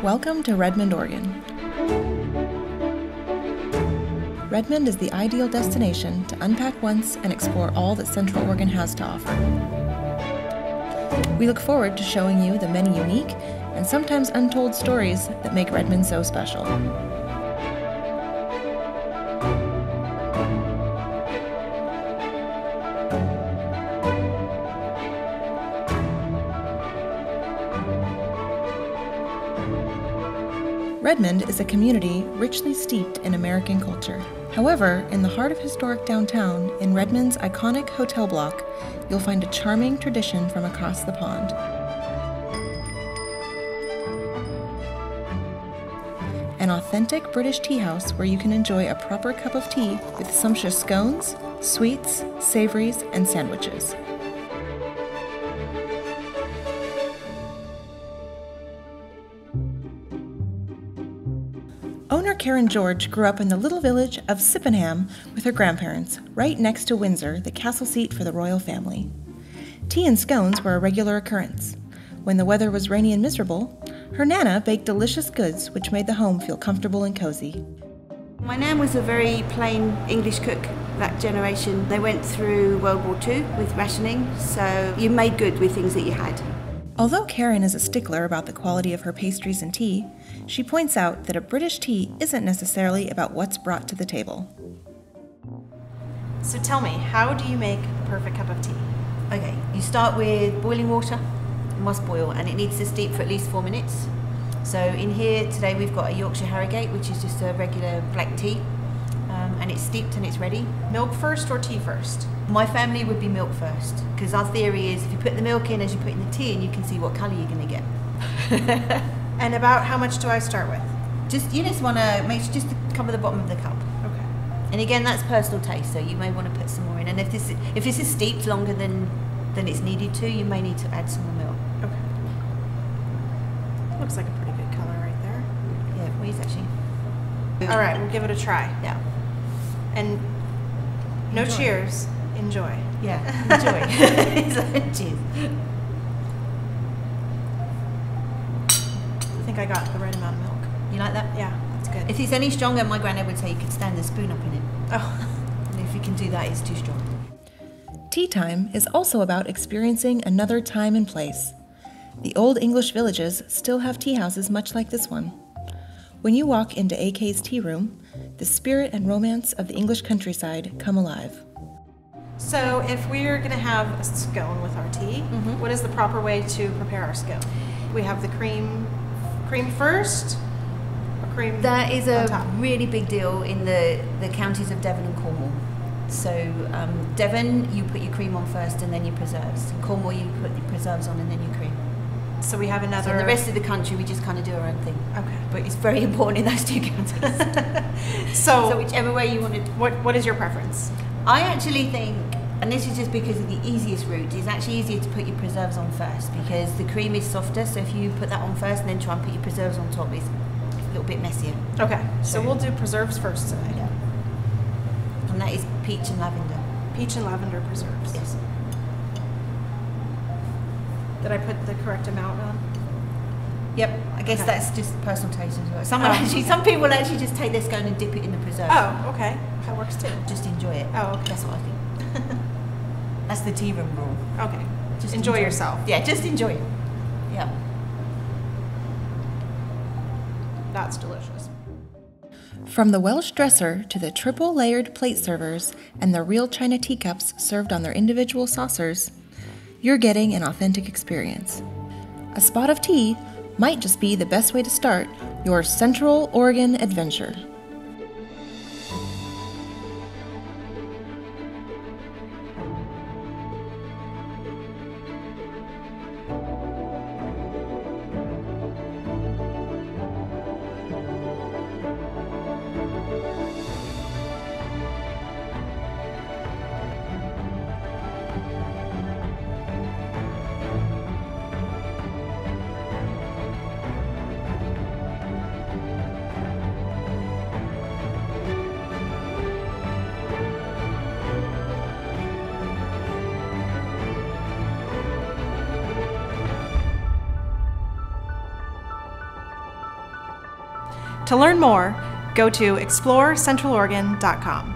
Welcome to Redmond, Oregon. Redmond is the ideal destination to unpack once and explore all that Central Oregon has to offer. We look forward to showing you the many unique and sometimes untold stories that make Redmond so special. Redmond is a community richly steeped in American culture. However, in the heart of historic downtown, in Redmond's iconic hotel block, you'll find a charming tradition from across the pond. An authentic British tea house where you can enjoy a proper cup of tea with sumptuous scones, sweets, savories, and sandwiches. Owner Karen George grew up in the little village of Sydenham with her grandparents, right next to Windsor, the castle seat for the royal family. Tea and scones were a regular occurrence. When the weather was rainy and miserable, her Nana baked delicious goods which made the home feel comfortable and cozy. My Nan was a very plain English cook, that generation. They went through World War II with rationing, so you made good with things that you had. Although Karen is a stickler about the quality of her pastries and tea, she points out that a British tea isn't necessarily about what's brought to the table. So tell me, how do you make the perfect cup of tea? Okay, you start with boiling water. It must boil and it needs to steep for at least 4 minutes. So in here today we've got a Yorkshire Harrogate, which is just a regular black tea, and it's steeped and it's ready. Milk first or tea first? My family would be milk first, because our theory is if you put the milk in as you put in the tea in, you can see what colour you're going to get. And about how much do I start with? Just, you just want to make sure just to cover the bottom of the cup. Okay. And again, that's personal taste, so you may want to put some more in. And if this is steeped longer than it's needed to, you may need to add some more milk. Okay. Looks like a pretty good color right there. Yeah, please actually. All right, we'll give it a try. Yeah. And no Enjoy. cheers. Enjoy. Yeah, enjoy. Cheers. I think I got the right amount of milk. You like that? Yeah, that's good. If it's any stronger, my granddad would say you could stand the spoon up in it. Oh. And if you can do that, it's too strong. Tea time is also about experiencing another time and place. The old English villages still have tea houses much like this one. When you walk into AK's tea room, the spirit and romance of the English countryside come alive. So if we're going to have a scone with our tea, what is the proper way to prepare our scone? We have the cream first, or cream That is on a top? really big deal in the counties of Devon and Cornwall. So Devon, you put your cream on first and then your preserves. In Cornwall, you put your preserves on and then your cream. So we have another... So in the rest of the country, we just kind of do our own thing. Okay. But it's very important in those two counties. So So whichever way you want to... what is your preference? I actually think, and this is just because of the easiest route, it's actually easier to put your preserves on first because the cream is softer. So if you put that on first and then try and put your preserves on top, it's a little bit messier. Okay, so we'll do preserves first today. Yeah. And that is peach and lavender. Peach and lavender preserves. Yes. Did I put the correct amount on? Yep. I guess Okay. that's just personal taste as well. Some people actually just take their scone and dip it in the preserve. Oh, okay. That works too. Just enjoy it. Oh, okay. That's what I think. That's the tea room rule. Okay. Just enjoy yourself. Yeah, just enjoy it. Yeah. That's delicious. From the Welsh dresser to the triple-layered plate servers and the real china teacups served on their individual saucers, you're getting an authentic experience. A spot of tea might just be the best way to start your Central Oregon adventure. To learn more, go to explorecentraloregon.com.